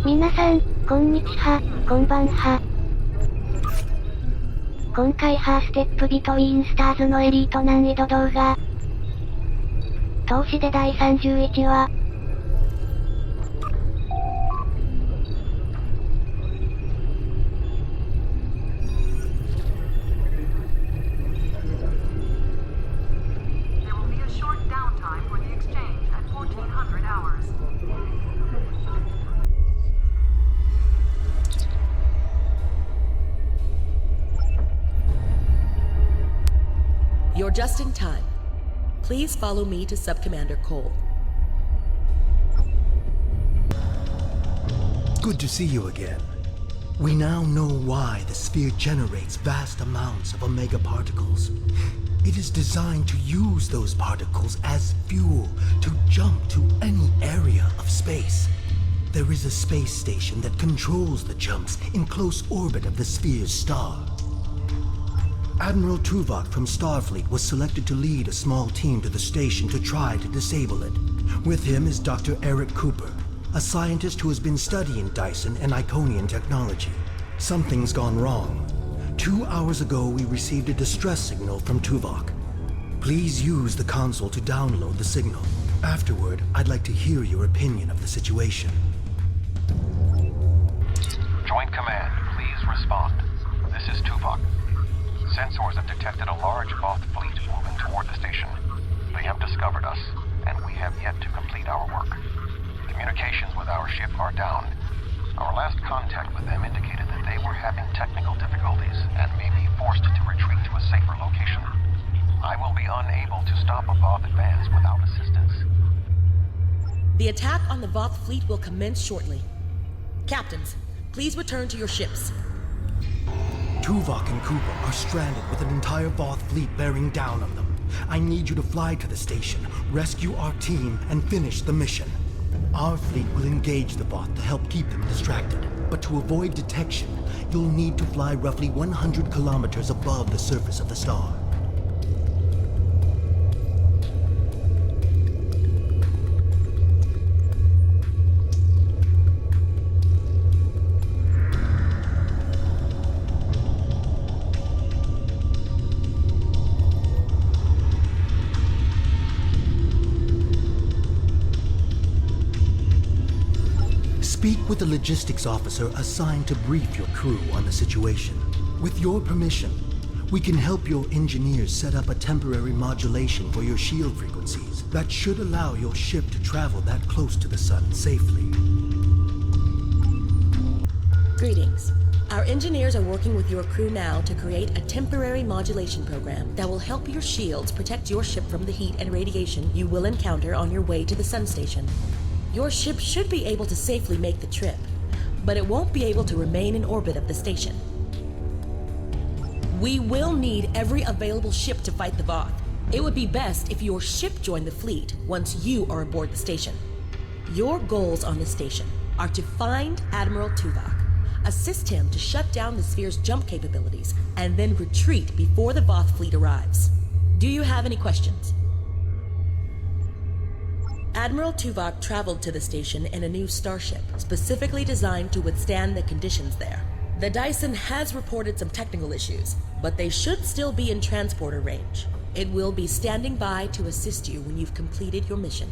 皆さん、こんにちは、こんばんは。今回ステップビトウィーンスターズのエリート難易度動画。投資で第31話。You're just in time. Please follow me to Sub-Commander Cole. Good to see you again. We now know why the sphere generates vast amounts of omega particles. It is designed to use those particles as fuel to jump to any area of space. There is a space station that controls the jumps in close orbit of the sphere's star. Admiral Tuvok from Starfleet was selected to lead a small team to the station to try to disable it. With him is Dr. Eric Cooper, a scientist who has been studying Dyson and Iconian technology. Something's gone wrong. 2 hours ago, we received a distress signal from Tuvok. Please use the console to download the signal. Afterward, I'd like to hear your opinion of the situation. Joint Command, please respond. This is Tuvok. Sensors have detected a large Voth fleet moving toward the station. They have discovered us, and we have yet to complete our work. Communications with our ship are down. Our last contact with them indicated that they were having technical difficulties and may be forced to retreat to a safer location. I will be unable to stop a Voth advance without assistance. The attack on the Voth fleet will commence shortly. Captains, please return to your ships. Tuvok and Cooper are stranded with an entire Voth fleet bearing down on them. I need you to fly to the station, rescue our team, and finish the mission. Our fleet will engage the Voth to help keep them distracted. But to avoid detection, you'll need to fly roughly 100 kilometers above the surface of the star. Speak with the logistics officer assigned to brief your crew on the situation. With your permission, we can help your engineers set up a temporary modulation for your shield frequencies that should allow your ship to travel that close to the sun safely. Greetings. Our engineers are working with your crew now to create a temporary modulation program that will help your shields protect your ship from the heat and radiation you will encounter on your way to the sun station. Your ship should be able to safely make the trip, but it won't be able to remain in orbit of the station. We will need every available ship to fight the Voth. It would be best if your ship joined the fleet once you are aboard the station. Your goals on the station are to find Admiral Tuvok, assist him to shut down the sphere's jump capabilities, and then retreat before the Voth fleet arrives. Do you have any questions? Admiral Tuvok traveled to the station in a new starship, specifically designed to withstand the conditions there. The Dyson has reported some technical issues, but they should still be in transporter range. It will be standing by to assist you when you've completed your mission.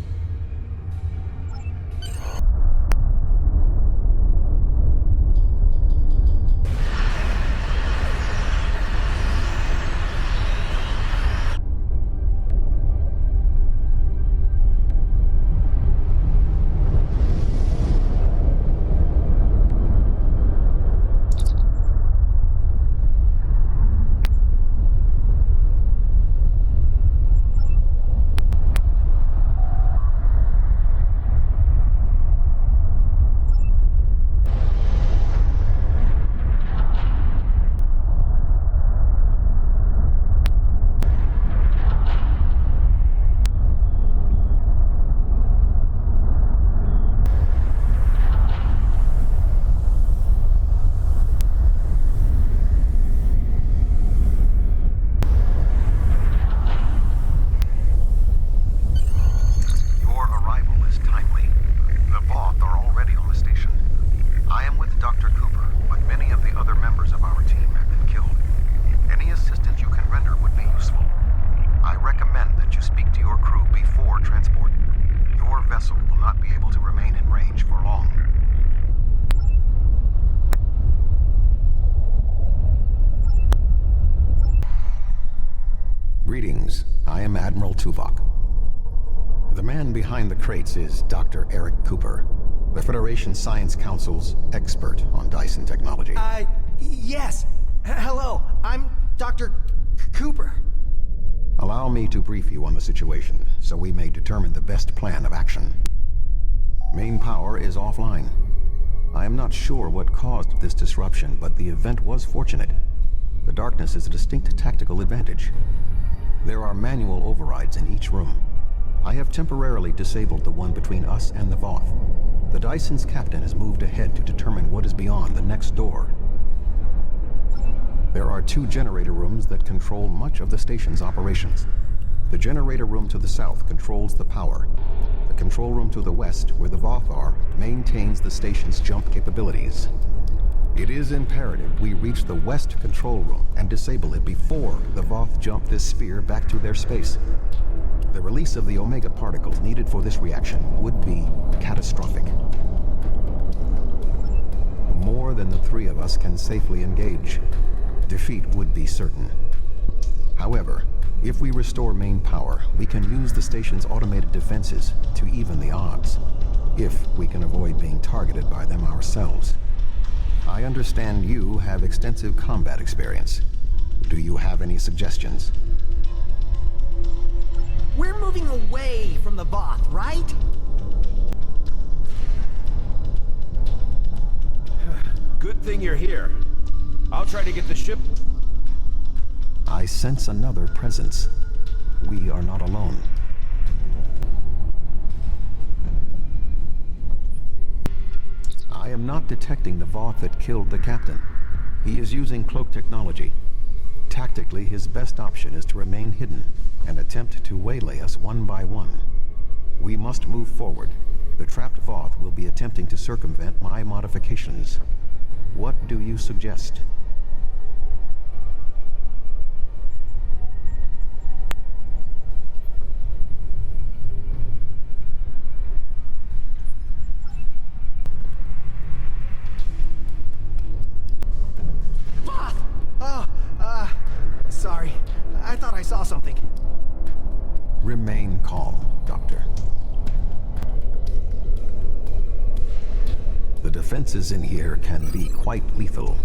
crates is Dr. Eric Cooper, the Federation Science Council's expert on Dyson technology. Yes. Hello, I'm Dr. Cooper. Allow me to brief you on the situation, so we may determine the best plan of action. Main power is offline. I am not sure what caused this disruption, but the event was fortunate. The darkness is a distinct tactical advantage. There are manual overrides in each room. I have temporarily disabled the one between us and the Voth. The Dyson's captain has moved ahead to determine what is beyond the next door. There are 2 generator rooms that control much of the station's operations. The generator room to the south controls the power. The control room to the west, where the Voth are, maintains the station's jump capabilities. It is imperative we reach the west control room and disable it before the Voth jump this sphere back to their space. The release of the Omega particles needed for this reaction would be catastrophic. More than the 3 of us can safely engage. Defeat would be certain. However, if we restore main power, we can use the station's automated defenses to even the odds, if we can avoid being targeted by them ourselves. I understand you have extensive combat experience. Do you have any suggestions? We're moving away from the Voth, right? Good thing you're here. I'll try to get the ship. I sense another presence. We are not alone. I am not detecting the Voth that killed the captain. He is using cloak technology. Tactically, his best option is to remain hidden and attempt to waylay us one by one. We must move forward. The trapped Voth will be attempting to circumvent my modifications. What do you suggest? Sorry. I thought I saw something. Remain calm, Doctor. The defenses in here can be quite lethal.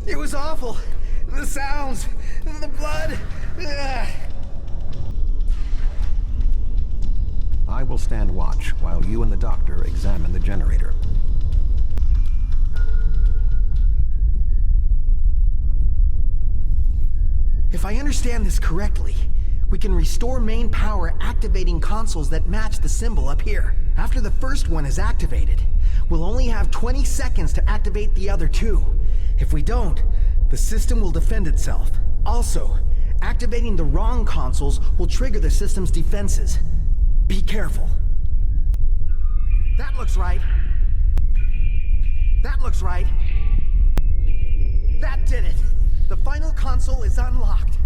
It was awful. The sounds, the blood. I will stand watch while you and the doctor examine the generator. If I understand this correctly, we can restore main power activating consoles that match the symbol up here. After the first one is activated, we'll only have 20 seconds to activate the other 2. If we don't, the system will defend itself. Also, activating the wrong consoles will trigger the system's defenses. Be careful. That looks right. That looks right. That did it. The final console is unlocked.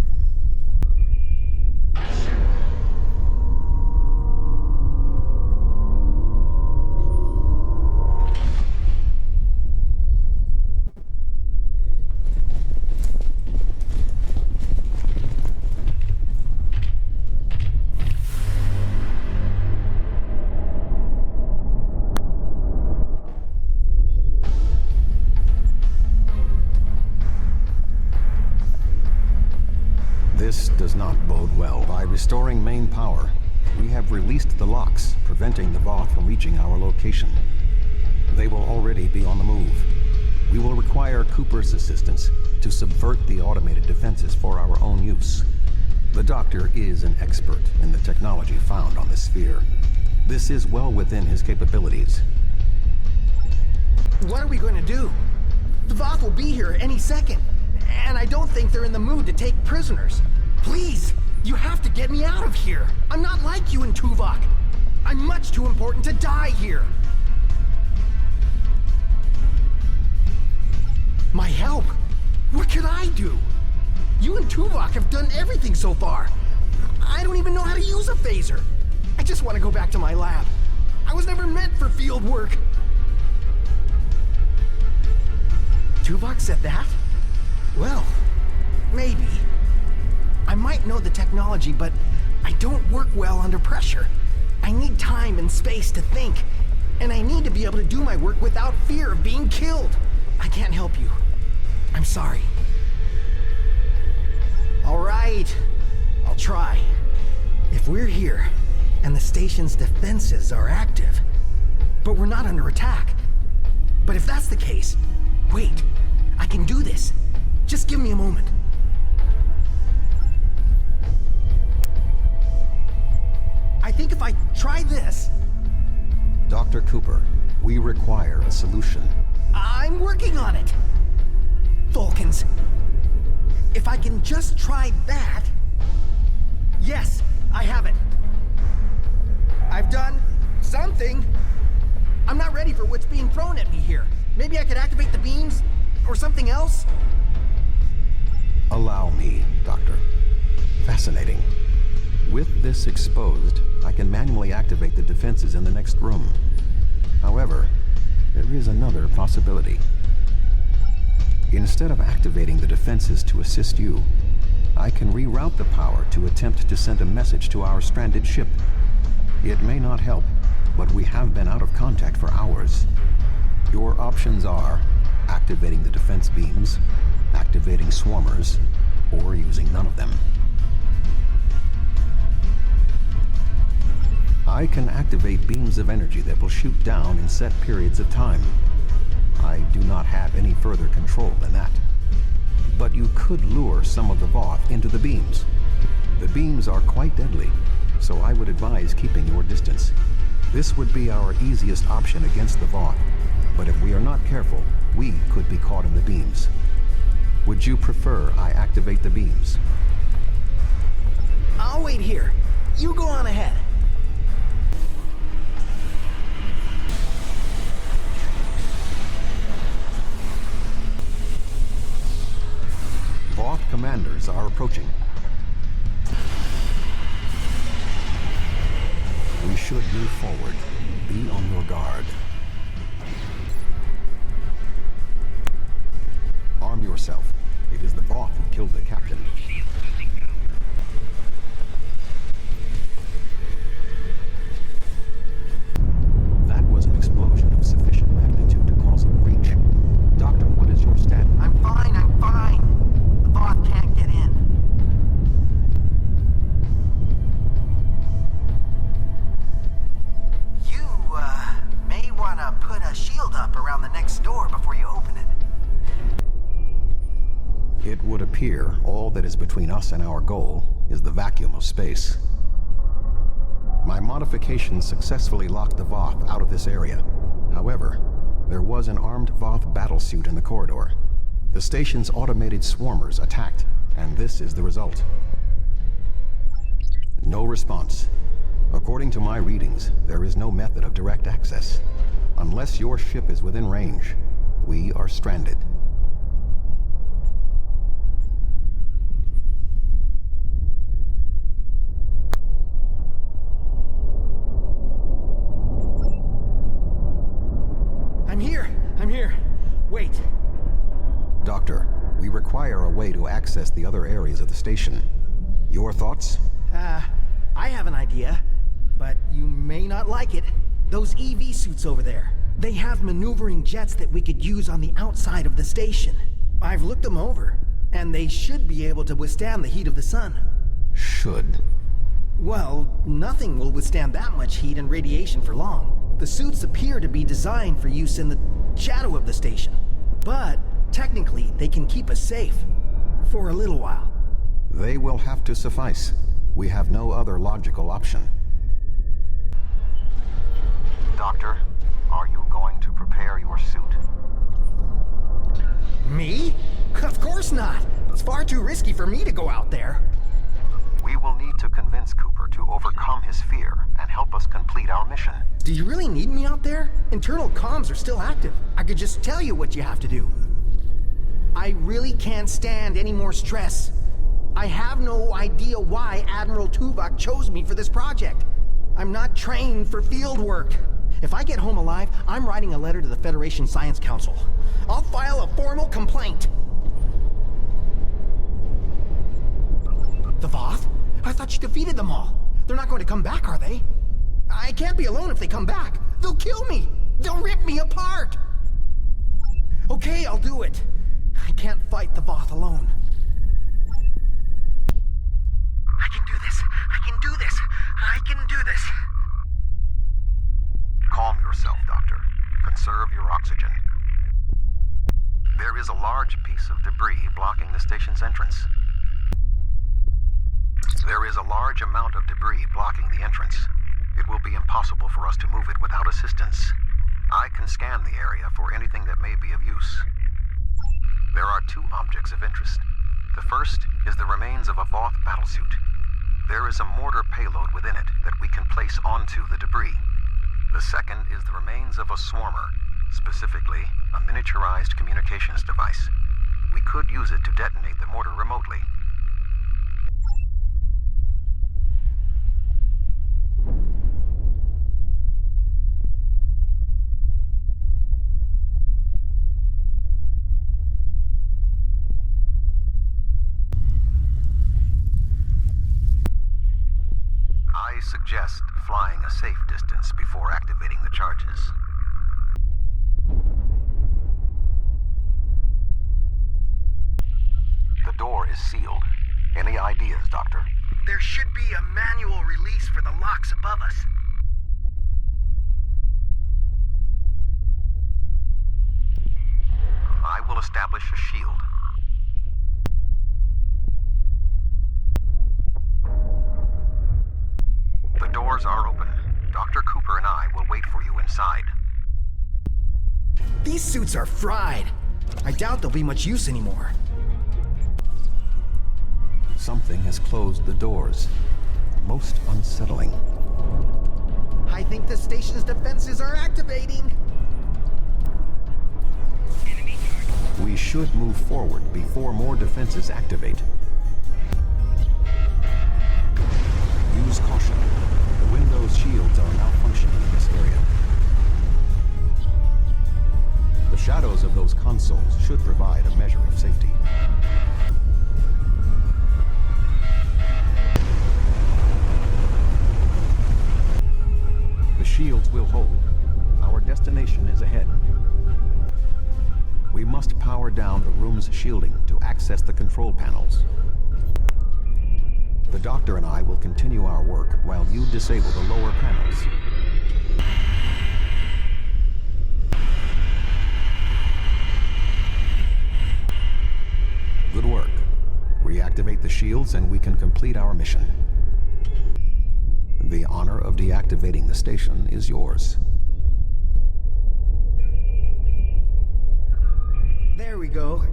This does not bode well. By restoring main power, we have released the locks, preventing the Voth from reaching our location. They will already be on the move. We will require Cooper's assistance to subvert the automated defenses for our own use. The Doctor is an expert in the technology found on the sphere. This is well within his capabilities. What are we going to do? The Voth will be here any second. And I don't think they're in the mood to take prisoners. Please, you have to get me out of here. I'm not like you and Tuvok. I'm much too important to die here. My help? What could I do? You and Tuvok have done everything so far. I don't even know how to use a phaser. I just want to go back to my lab. I was never meant for field work. Tuvok said that? Well, maybe. I might know the technology, but I don't work well under pressure. I need time and space to think. And I need to be able to do my work without fear of being killed. I can't help you. I'm sorry. All right. I'll try. If we're here, and the station's defenses are active, but we're not under attack. But if that's the case, wait. I can do this. Just give me a moment. I think if I try this... Dr. Cooper, we require a solution. I'm working on it. Vulcans. If I can just try that... Yes, I have it. I've done something. I'm not ready for what's being thrown at me here. Maybe I could activate the beams or something else? Allow me, Doctor. Fascinating. With this exposed, I can manually activate the defenses in the next room. However, there is another possibility. Instead of activating the defenses to assist you, I can reroute the power to attempt to send a message to our stranded ship. It may not help, but we have been out of contact for hours. Your options are activating the defense beams, activating swarmers, or using none of them. I can activate beams of energy that will shoot down in set periods of time. I do not have any further control than that. But you could lure some of the Voth into the beams. The beams are quite deadly, so I would advise keeping your distance. This would be our easiest option against the Voth, but if we are not careful, we could be caught in the beams. Would you prefer I activate the beams? I'll wait here. You go on ahead. Voth commanders are approaching. We should move forward. Be on your guard. Arm yourself. It is the Voth who killed the captain. That was an explosion of sufficient magnitude to cause a breach. Doctor, what is your status? I'm fine. The Voth can't get in. You, may want to put a shield up around the next door before you open it. It would appear all that is between us and our goal is the vacuum of space. My modifications successfully locked the Voth out of this area. However, there was an armed Voth battlesuit in the corridor. The station's automated swarmers attacked, and this is the result. No response. According to my readings, there is no method of direct access. Unless your ship is within range, we are stranded. I'm here. Wait. Doctor, we require a way to access the other areas of the station. Your thoughts? I have an idea, but you may not like it. Those EV suits over there. They have maneuvering jets that we could use on the outside of the station. I've looked them over, and they should be able to withstand the heat of the sun. Should. Well, nothing will withstand that much heat and radiation for long. The suits appear to be designed for use in the shadow of the station. But, technically, they can keep us safe. For a little while. They will have to suffice. We have no other logical option. Doctor, are you going to prepare your suit? Me? Of course not. It's far too risky for me to go out there. We will need to convince Cooper to overcome his fear and help us complete our mission. Do you really need me out there? Internal comms are still active. I could just tell you what you have to do. I really can't stand any more stress. I have no idea why Admiral Tuvok chose me for this project. I'm not trained for field work. If I get home alive, I'm writing a letter to the Federation Science Council. I'll file a formal complaint. The Voth? I thought you defeated them all. They're not going to come back, are they? I can't be alone if they come back. They'll kill me. They'll rip me apart. Okay, I'll do it. I can't fight the Voth alone. I can do this. I can do this. I can do this. Calm yourself, Doctor. Conserve your oxygen. There is a large piece of debris blocking the station's entrance. There is a large amount of debris blocking the entrance. It will be impossible for us to move it without assistance. I can scan the area for anything that may be of use. There are two objects of interest. The first is the remains of a Voth battlesuit. There is a mortar payload within it that we can place onto the debris. The second is the remains of a swarmer, specifically a miniaturized communications device. We could use it to detonate the mortar remotely. I suggest flying a safe distance before activating the charges. The door is sealed. Any ideas, Doctor? There should be a manual release for the locks above us. I will establish a shield. The doors are open. Dr. Cooper and I will wait for you inside. These suits are fried. I doubt they'll be much use anymore. Something has closed the doors. Most unsettling. I think the station's defenses are activating. We should move forward before more defenses activate. Use caution. The Windows shields are malfunctioning in this area. The shadows of those consoles should provide a measure of safety. The shields will hold. Our destination is ahead. We must power down the room's shielding to access the control panels. The Doctor and I will continue our work while you disable the lower panels. Good work. Reactivate the shields and we can complete our mission. The honor of deactivating the station is yours. There we go.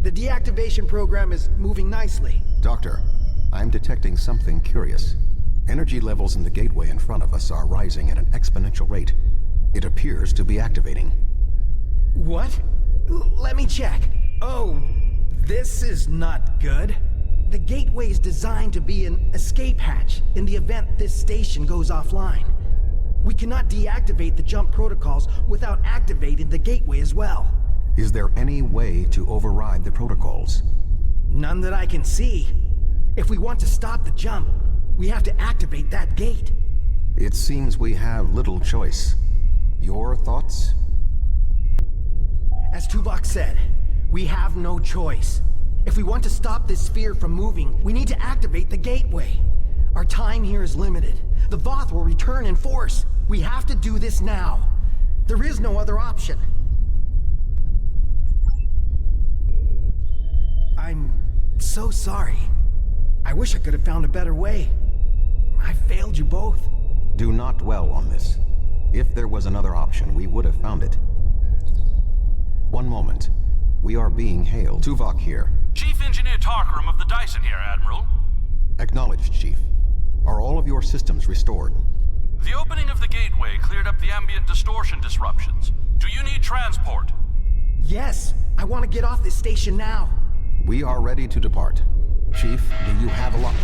The deactivation program is moving nicely. Doctor, I'm detecting something curious. Energy levels in the gateway in front of us are rising at an exponential rate. It appears to be activating. What? Let me check. Oh, this is not good. The gateway is designed to be an escape hatch in the event this station goes offline. We cannot deactivate the jump protocols without activating the gateway as well. Is there any way to override the protocols? None that I can see. If we want to stop the jump, we have to activate that gate. It seems we have little choice. Your thoughts? As Tuvok said, we have no choice. If we want to stop this sphere from moving, we need to activate the gateway. Our time here is limited. The Voth will return in force. We have to do this now. There is no other option. I'm so sorry. I wish I could have found a better way. I failed you both. Do not dwell on this. If there was another option, we would have found it. One moment. We are being hailed. Tuvok here. Chief Engineer Tarkram of the Dyson here, Admiral. Acknowledged, Chief. Are all of your systems restored? The opening of the gateway cleared up the ambient distortion disruptions. Do you need transport? Yes, I want to get off this station now. We are ready to depart. Chief, do you have a lock?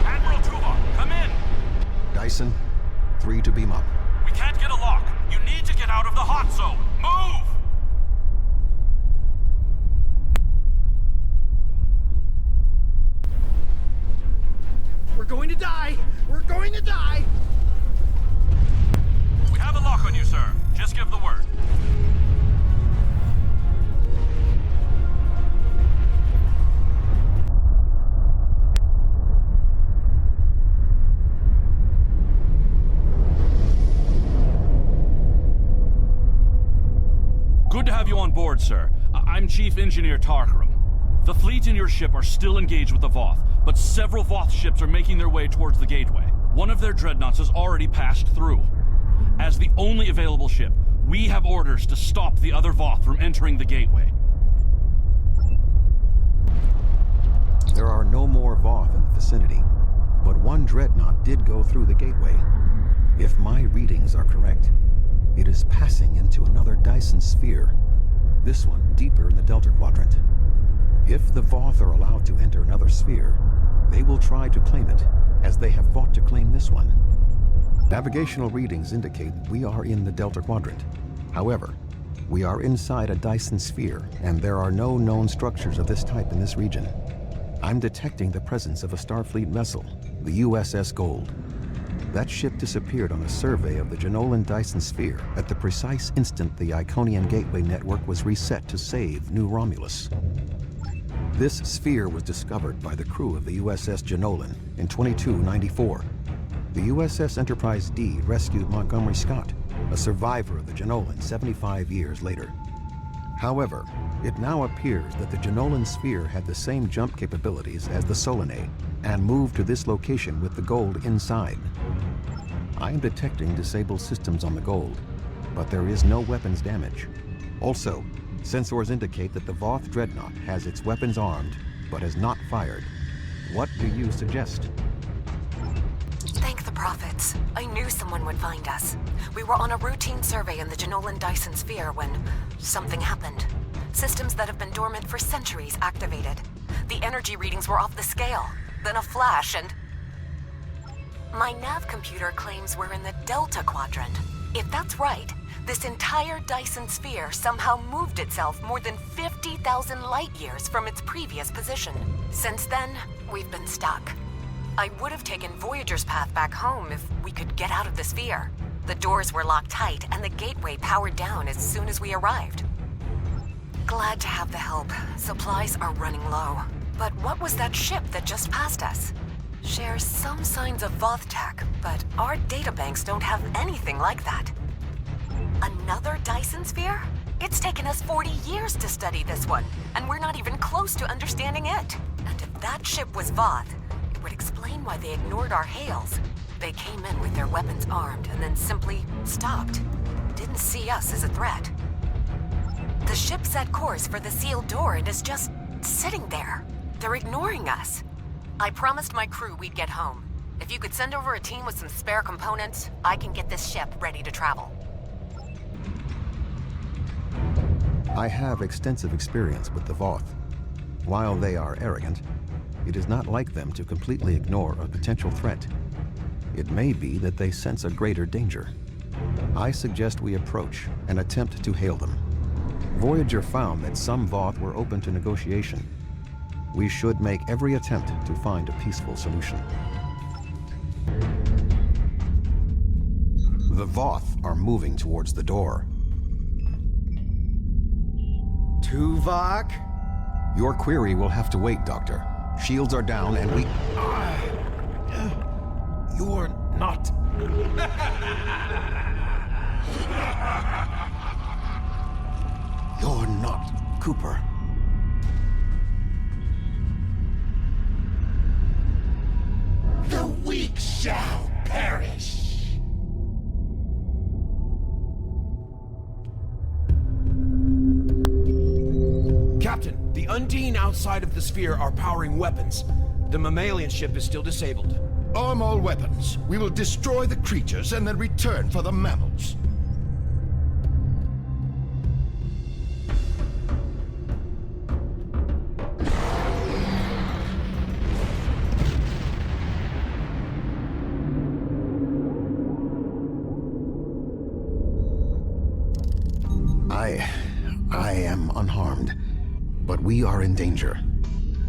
Admiral Tuvok, come in! Dyson, 3 to beam up. We can't get a lock. You need to get out of the hot zone. Move! We're going to die! We're going to die! We have a lock on you, sir. Just give the word. Good to have you on board, sir. I'm Chief Engineer Tarkaram. The fleet and your ship are still engaged with the Voth, but several Voth ships are making their way towards the gateway. One of their dreadnoughts has already passed through. As the only available ship, we have orders to stop the other Voth from entering the gateway. There are no more Voth in the vicinity, but one dreadnought did go through the gateway. If my readings are correct, it is passing into another Dyson sphere, this one deeper in the Delta Quadrant. If the Voth are allowed to enter another sphere, they will try to claim it, as they have fought to claim this one. Navigational readings indicate we are in the Delta Quadrant. However, we are inside a Dyson sphere, and there are no known structures of this type in this region. I'm detecting the presence of a Starfleet vessel, the USS Gold. That ship disappeared on a survey of the Jenolan Dyson sphere at the precise instant the Iconian Gateway network was reset to save New Romulus. This sphere was discovered by the crew of the USS Jenolan in 2294. The USS Enterprise D rescued Montgomery Scott, a survivor of the Jenolan 75 years later. However, it now appears that the Jenolan sphere had the same jump capabilities as the Solanae and moved to this location with the Gold inside. I am detecting disabled systems on the Gold, but there is no weapons damage. Also, sensors indicate that the Voth Dreadnought has its weapons armed, but has not fired. What do you suggest? Thank the prophets. I knew someone would find us. We were on a routine survey in the Jenolan Dyson sphere when something happened. Systems that have been dormant for centuries activated. The energy readings were off the scale. Then a flash and... My nav computer claims we're in the Delta Quadrant. If that's right, this entire Dyson sphere somehow moved itself more than 50,000 light years from its previous position. Since then, we've been stuck. I would have taken Voyager's path back home if we could get out of the sphere. The doors were locked tight and the gateway powered down as soon as we arrived. Glad to have the help. Supplies are running low. But what was that ship that just passed us? Shares some signs of Voth tech, but our databanks don't have anything like that. Another Dyson sphere? It's taken us 40 years to study this one, and we're not even close to understanding it. And if that ship was Voth, it would explain why they ignored our hails. They came in with their weapons armed and then simply stopped. Didn't see us as a threat. The ship set course for the sealed door and is just sitting there. They're ignoring us. I promised my crew we'd get home. If you could send over a team with some spare components, I can get this ship ready to travel. I have extensive experience with the Voth. While they are arrogant, it is not like them to completely ignore a potential threat. It may be that they sense a greater danger. I suggest we approach and attempt to hail them. Voyager found that some Voth were open to negotiation. We should make every attempt to find a peaceful solution. The Voth are moving towards the door. Tuvok? Your query will have to wait, Doctor. Shields are down and we... You're not... You're not Cooper. The weak shall perish. Captain, the Undine outside of the sphere are powering weapons. The mammalian ship is still disabled. Arm all weapons. We will destroy the creatures and then return for the mammals. I am unharmed, but we are in danger.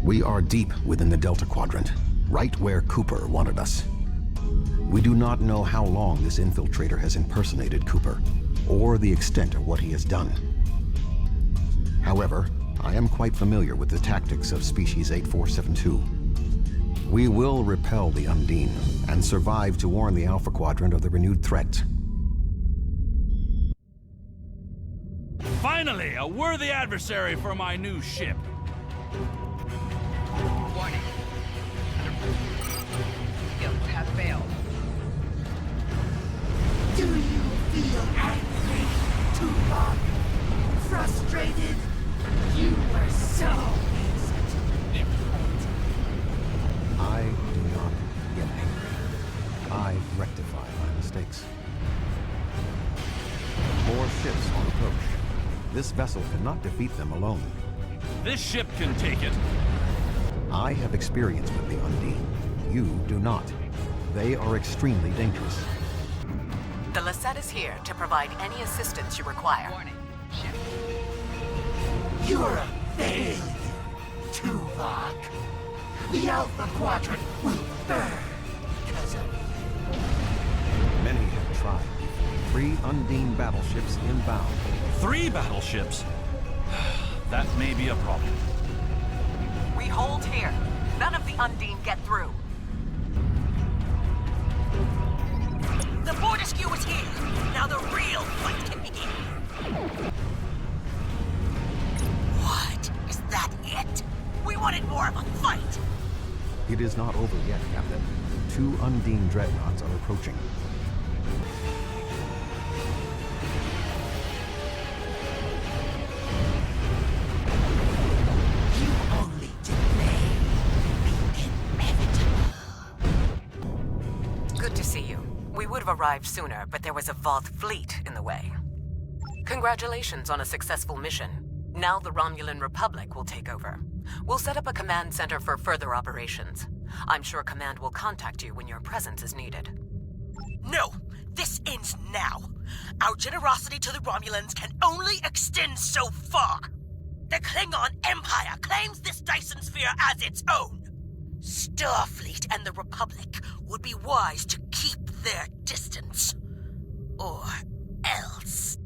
We are deep within the Delta Quadrant, right where Cooper wanted us. We do not know how long this infiltrator has impersonated Cooper, or the extent of what he has done. However, I am quite familiar with the tactics of Species 8472. We will repel the Undine, and survive to warn the Alpha Quadrant of the renewed threat. Finally, a worthy adversary for my new ship. Warning. Skill has failed. Do you feel angry, Tupac? Frustrated? You were so innocent. I do not get angry. I rectify my mistakes. More ships on approach. This vessel cannot defeat them alone. This ship can take it. I have experience with the Undine. You do not. They are extremely dangerous. The Lisette is here to provide any assistance you require. Warning. Ship. You're a failure, Tupac. The Alpha Quadrant will burn because of you. Many have tried. 3 Undine battleships inbound. 3 battleships? That may be a problem. We hold here. None of the Undine get through. The Fortescue is here. Now the real fight can begin. What? Is that it? We wanted more of a fight. It is not over yet, Captain. 2 Undine dreadnoughts are approaching. You only delay the inevitable. Good to see you. We would have arrived sooner, but there was a Voth fleet in the way. Congratulations on a successful mission. Now the Romulan Republic will take over. We'll set up a command center for further operations. I'm sure Command will contact you when your presence is needed. No, this ends now. Our generosity to the Romulans can only extend so far. The Klingon Empire claims this Dyson sphere as its own. Starfleet and the Republic would be wise to keep their distance. Or else.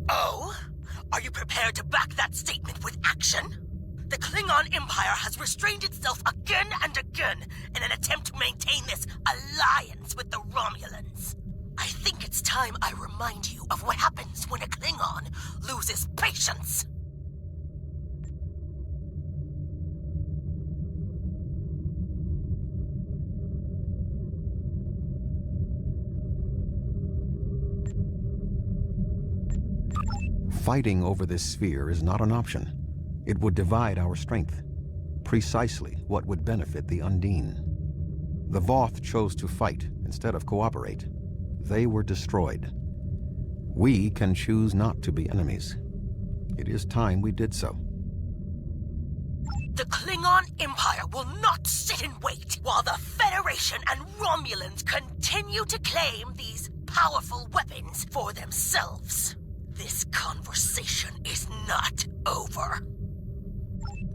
Oh? Are you prepared to back that statement with action? The Klingon Empire has restrained itself again and again in an attempt to maintain this alliance with the Romulans. I think it's time I remind you of what happens when a Klingon loses patience. Fighting over this sphere is not an option. It would divide our strength. Precisely what would benefit the Undine. The Voth chose to fight instead of cooperate. They were destroyed. We can choose not to be enemies. It is time we did so. The Klingon Empire will not sit and wait while the Federation and Romulans continue to claim these powerful weapons for themselves. This conversation is not over.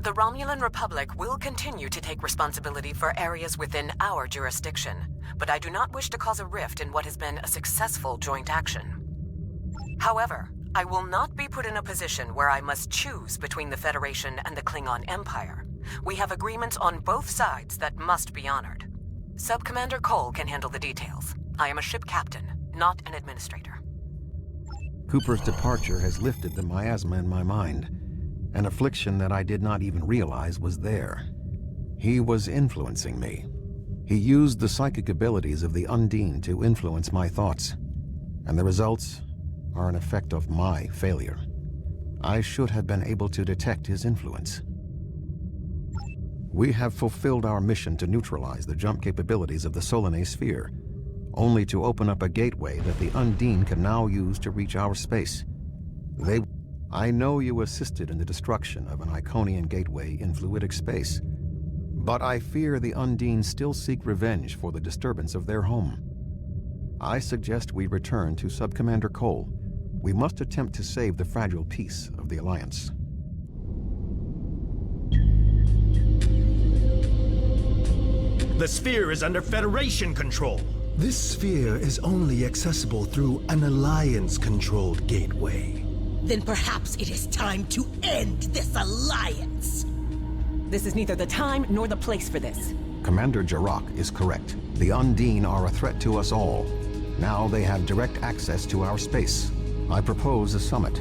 The Romulan Republic will continue to take responsibility for areas within our jurisdiction, but I do not wish to cause a rift in what has been a successful joint action. However, I will not be put in a position where I must choose between the Federation and the Klingon Empire. We have agreements on both sides that must be honored. Sub-Commander Cole can handle the details. I am a ship captain, not an administrator. Cooper's departure has lifted the miasma in my mind, an affliction that I did not even realize was there. He was influencing me. He used the psychic abilities of the Undine to influence my thoughts, and the results are an effect of my failure. I should have been able to detect his influence. We have fulfilled our mission to neutralize the jump capabilities of the Solanae sphere, only to open up a gateway that the Undine can now use to reach our space. I know you assisted in the destruction of an Iconian gateway in fluidic space, but I fear the Undine still seek revenge for the disturbance of their home. I suggest we return to Sub-Commander Cole. We must attempt to save the fragile peace of the Alliance. The sphere is under Federation control. This sphere is only accessible through an Alliance-controlled gateway. Then perhaps it is time to end this alliance. This is neither the time nor the place for this. Commander Jirok is correct. The Undine are a threat to us all. Now they have direct access to our space. I propose a summit.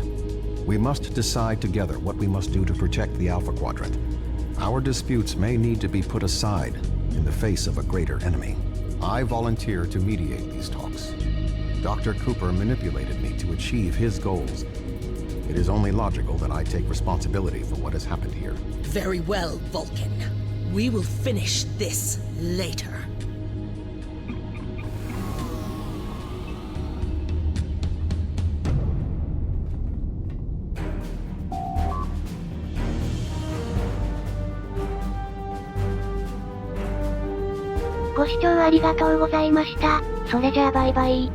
We must decide together what we must do to protect the Alpha Quadrant. Our disputes may need to be put aside in the face of a greater enemy. I volunteer to mediate these talks. Dr. Cooper manipulated me to achieve his goals. It is only logical that I take responsibility for what has happened here. Very well, Vulcan. We will finish this later. Go 視聴ありがとうございました。それじゃあバイバイ。